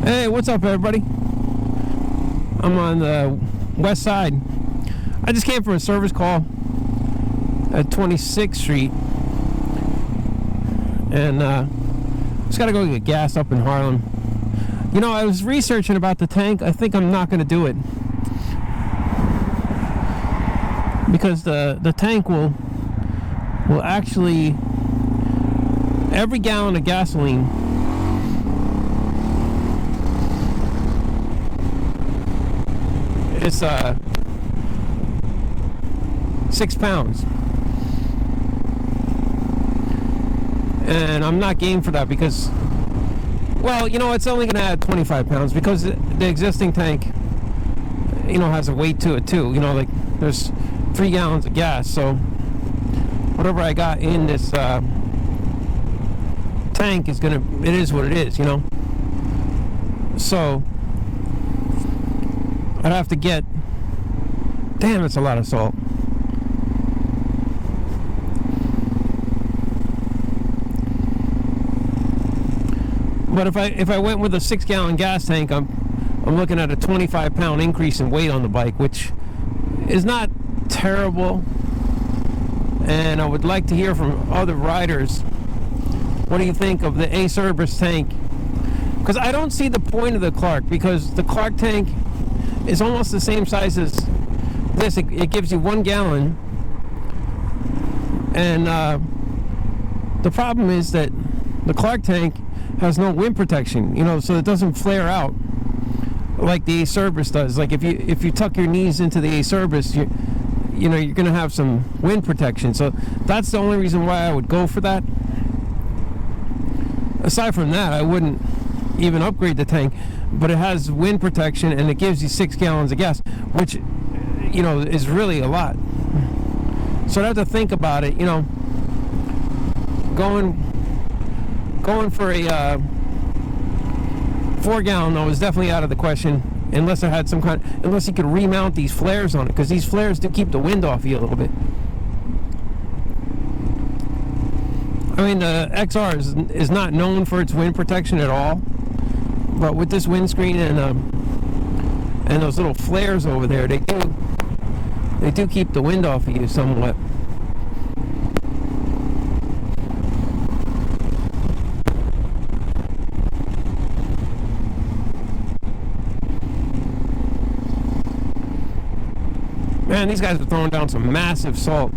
Hey, what's up, everybody? I'm on the Westside. I just came from a service call at 26th Street, and just gotta go get gas up in Harlem. You know, I was researching about the tank. I think I'm not gonna do it because the tank will actually, every gallon of gasoline it's 6 pounds, and I'm not game for that because, well, you know, it's only going to add 25 pounds because the existing tank, you know, has a weight to it too. You know, like there's 3 gallons of gas, so whatever I got in this tank is gonna, it is what it is, you know. So I'd have to get, damn, that's a lot of salt. But if I went with a 6-gallon gas tank, I'm looking at a 25-pound increase in weight on the bike, which is not terrible. And I would like to hear from other riders. What do you think of the A-Cerberus tank? Because I don't see the point of the Clark, because the Clark tank is almost the same size as this. It gives you 1 gallon, and the problem is that the Clark tank has no wind protection, you know, so it doesn't flare out like the A-Cerberus does. Like if you tuck your knees into the A-Cerberus, you know, you're gonna have some wind protection. So that's the only reason why I would go for that. Aside from that, I wouldn't even upgrade the tank. But it has wind protection, and it gives you 6 gallons of gas, which, you know, is really a lot. So I'd have to think about it, you know. Going for a 4-gallon though is definitely out of the question, unless I had some kind, unless you could remount these flares on it, because these flares do keep the wind off you a little bit. I mean, the XR is not known for its wind protection at all. But with this windscreen and those little flares over there, they do keep the wind off of you somewhat. Man, these guys are throwing down some massive salt.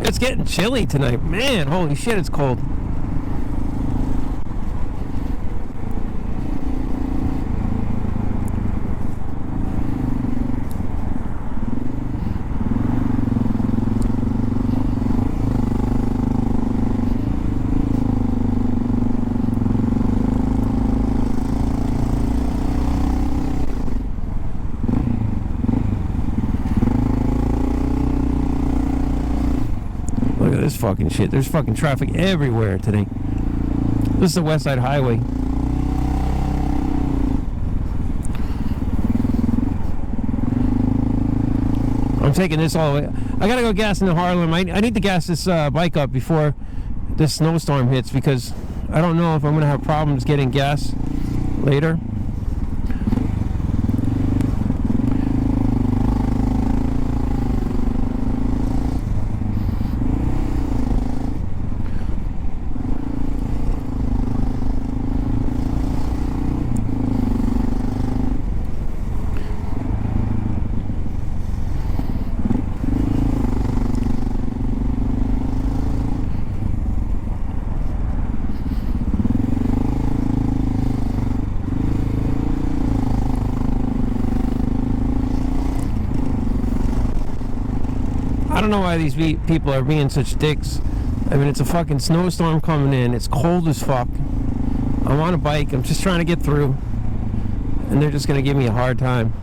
It's getting chilly tonight, man. Holy shit, it's cold. Look at this fucking shit. There's fucking traffic everywhere today. This is the Westside Highway. I'm taking this all the way. I gotta go gas into Harlem. I need to gas this bike up before this snowstorm hits, because I don't know if I'm gonna have problems getting gas later. I don't know why these people are being such dicks. I mean, it's a fucking snowstorm coming in. It's cold as fuck. I'm on a bike. I'm just trying to get through. And they're just going to give me a hard time.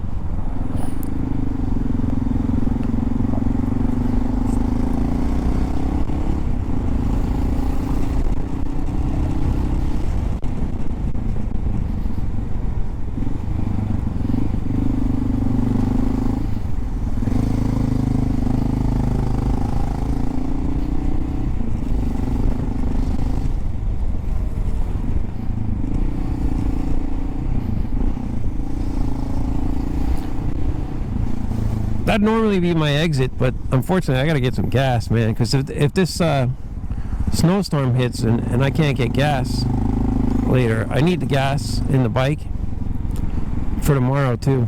That'd normally be my exit, but unfortunately I gotta get some gas, man, because if this snowstorm hits and I can't get gas later, I need the gas in the bike for tomorrow too.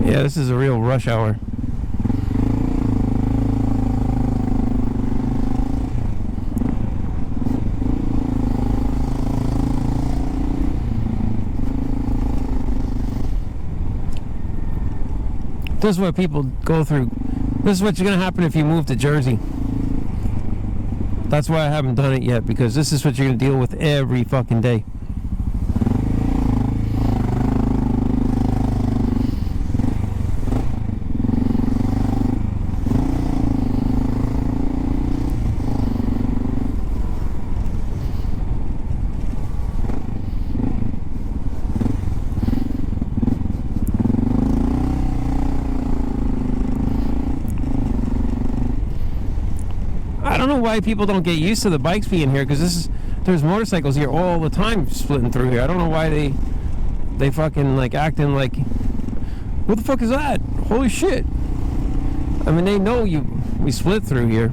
Yeah, this is a real rush hour. This is what people go through. This is what's going to happen if you move to Jersey. That's why I haven't done it yet, because this is what you're going to deal with every fucking day. I don't know why people don't get used to the bikes being here, because there's motorcycles here all the time splitting through here. I don't know why they fucking like acting like, what the fuck is that? Holy shit. I mean, they know we split through here.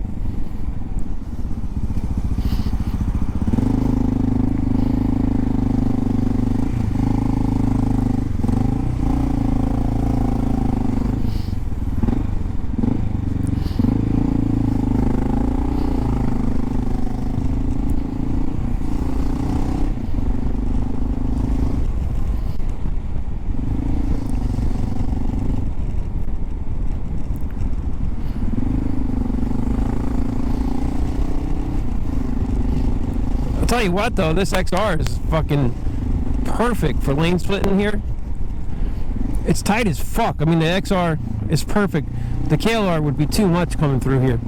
I'll tell you what though, this XR is fucking perfect for lane splitting here. It's tight as fuck. I mean, the XR is perfect. The KLR would be too much coming through here.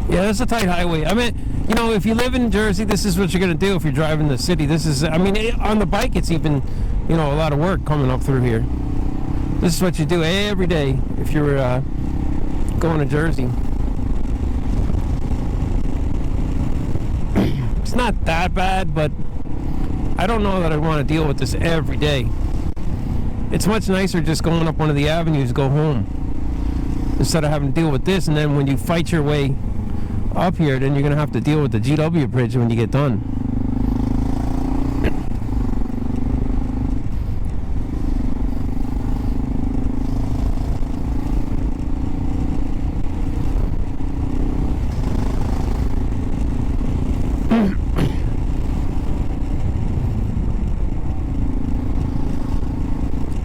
Yeah, it's a tight highway. I mean, you know, if you live in Jersey, this is what you're going to do if you're driving the city. This is, I mean, on the bike, it's even, you know, a lot of work coming up through here. This is what you do every day if you're going to Jersey. It's not that bad, but I don't know that I want to deal with this every day. It's much nicer just going up one of the avenues, go home, instead of having to deal with this, and then when you fight your way up here, then you're gonna have to deal with the GW bridge when you get done.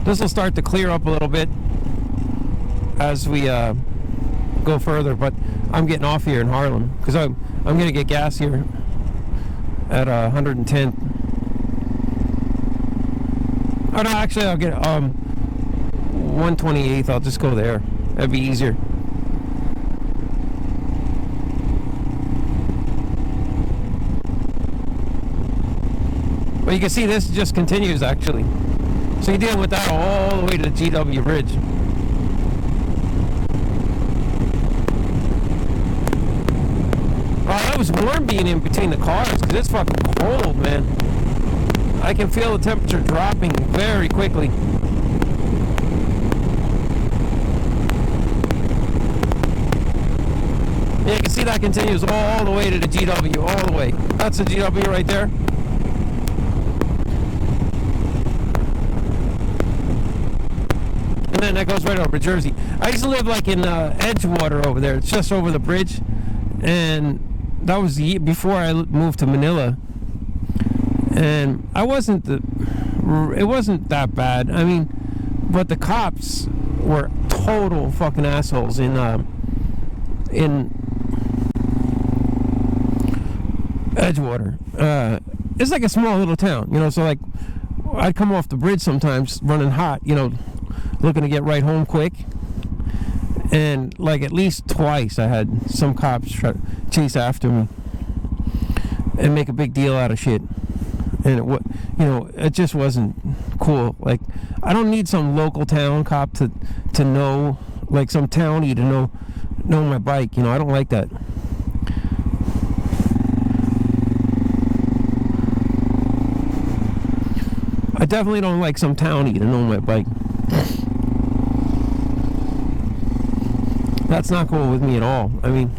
This will start to clear up a little bit as we go further, but I'm getting off here in Harlem because I'm gonna get gas here at 110. Oh no, actually I'll get 128th. I'll just go there. That'd be easier. But you can see this just continues actually. So you deal with that all the way to the GW bridge. Oh, that was warm being in between the cars because it's fucking cold, man. I can feel the temperature dropping very quickly. Yeah, you can see that continues all the way to the GW, all the way. That's the GW right there. And then that goes right over Jersey. I used to live like in Edgewater over there. It's just over the bridge. And that was the year before I moved to Manila. And it wasn't that bad. I mean, but the cops were total fucking assholes in Edgewater. It's like a small little town, you know, so like I'd come off the bridge sometimes running hot, you know, looking to get right home quick, and like at least twice I had some cops try to chase after me and make a big deal out of shit, and it just wasn't cool. Like, I don't need some local town cop to know, like some townie to know my bike, you know. I don't like that. I definitely don't like some townie to know my bike. That's not cool with me at all. I mean,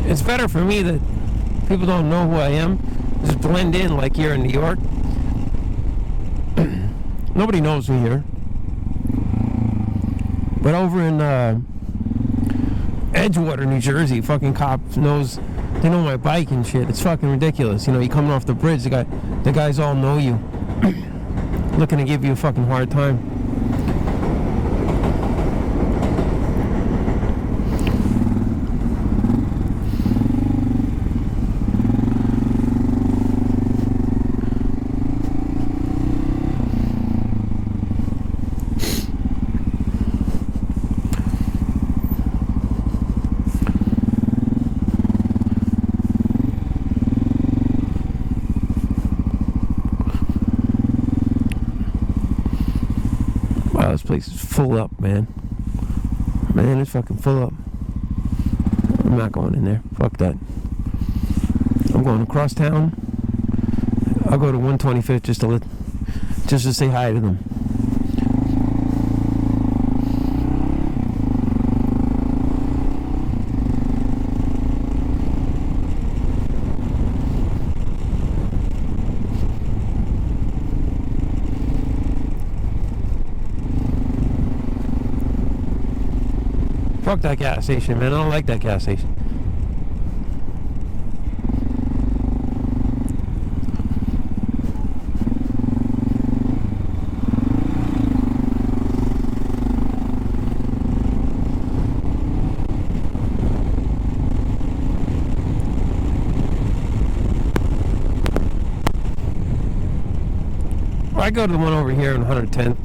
it's better for me that people don't know who I am. Just blend in like here in New York. Nobody knows me here. But over in Edgewater, New Jersey, fucking cop knows, they know my bike and shit. It's fucking ridiculous. You know, you coming off the bridge, the guys all know you. Looking to give you a fucking hard time. This place is full up, man. Man, it's fucking full up. I'm not going in there. Fuck that. I'm going across town. I'll go to 125th just to say hi to them. Fuck that gas station, man. I don't like that gas station. I go to the one over here in 110th.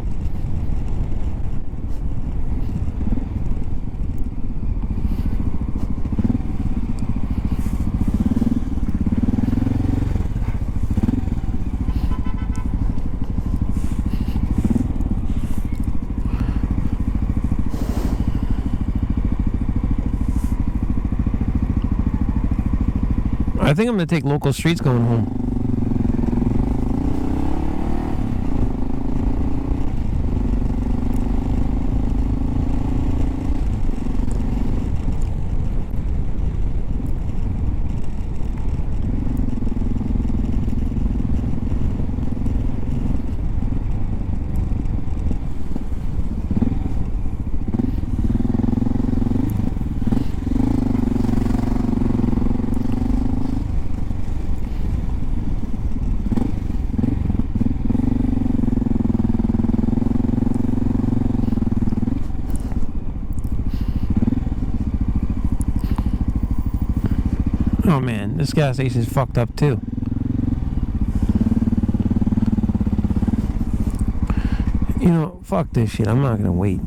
I think I'm gonna take local streets going home. Oh man, this gas station's fucked up too. You know, fuck this shit. I'm not gonna wait.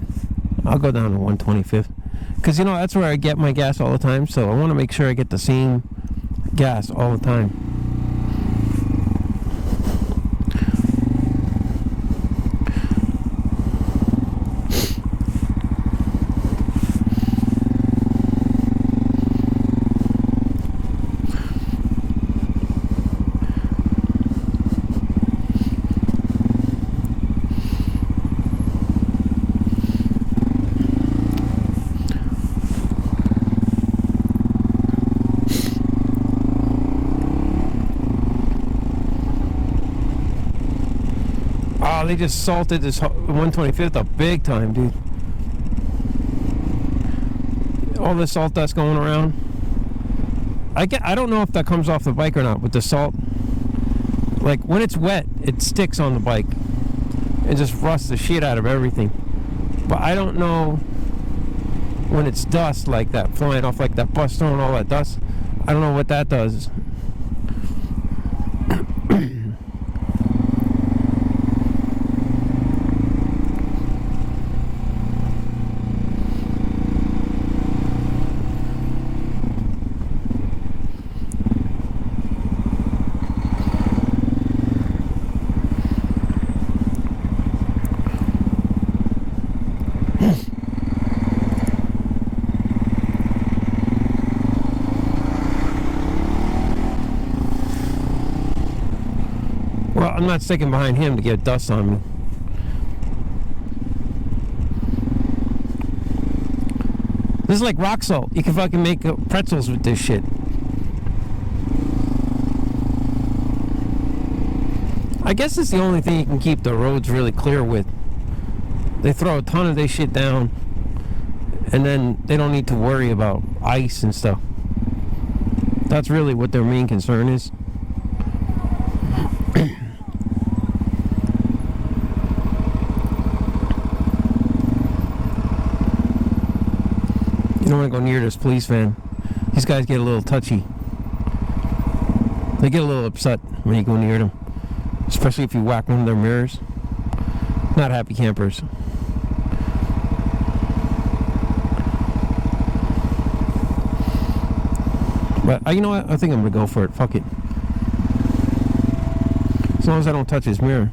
I'll go down to 125th. Because, you know, that's where I get my gas all the time. So I want to make sure I get the same gas all the time. Oh, they just salted this 125th up big time, dude. All the salt dust going around. I don't know if that comes off the bike or not with the salt. Like when it's wet, it sticks on the bike and just rusts the shit out of everything. But I don't know when it's dust like that, flying off like that bus throwing all that dust. I don't know what that does. Well, I'm not sticking behind him to get dust on me. This is like rock salt. You can fucking make pretzels with this shit. I guess it's the only thing you can keep the roads really clear with. They throw a ton of this shit down, and then they don't need to worry about ice and stuff. That's really what their main concern is. You don't want to go near this police van. These guys get a little touchy. They get a little upset when you go near them. Especially if you whack one of their mirrors. Not happy campers. But you know what? I think I'm going to go for it. Fuck it. As long as I don't touch his mirror.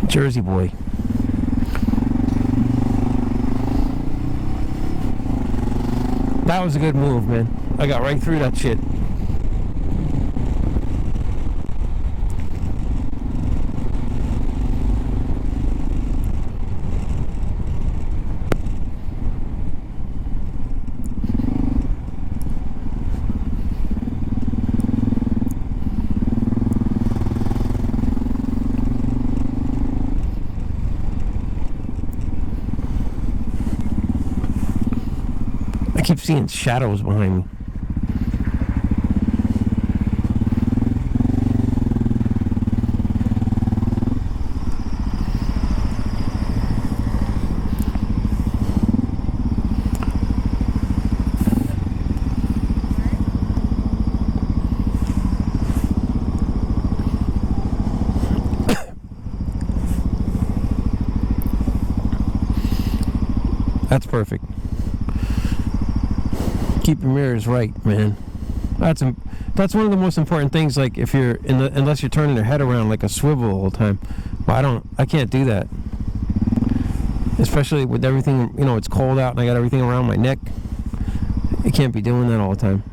Jersey boy. That was a good move, man. I got right through that shit. I keep seeing shadows behind me. That's perfect. Keep your mirrors right, man. That's one of the most important things. Like if you're unless you're turning your head around like a swivel all the time. But I can't do that. especially with everything, it's cold out and I got everything around my neck. You can't be doing that all the time.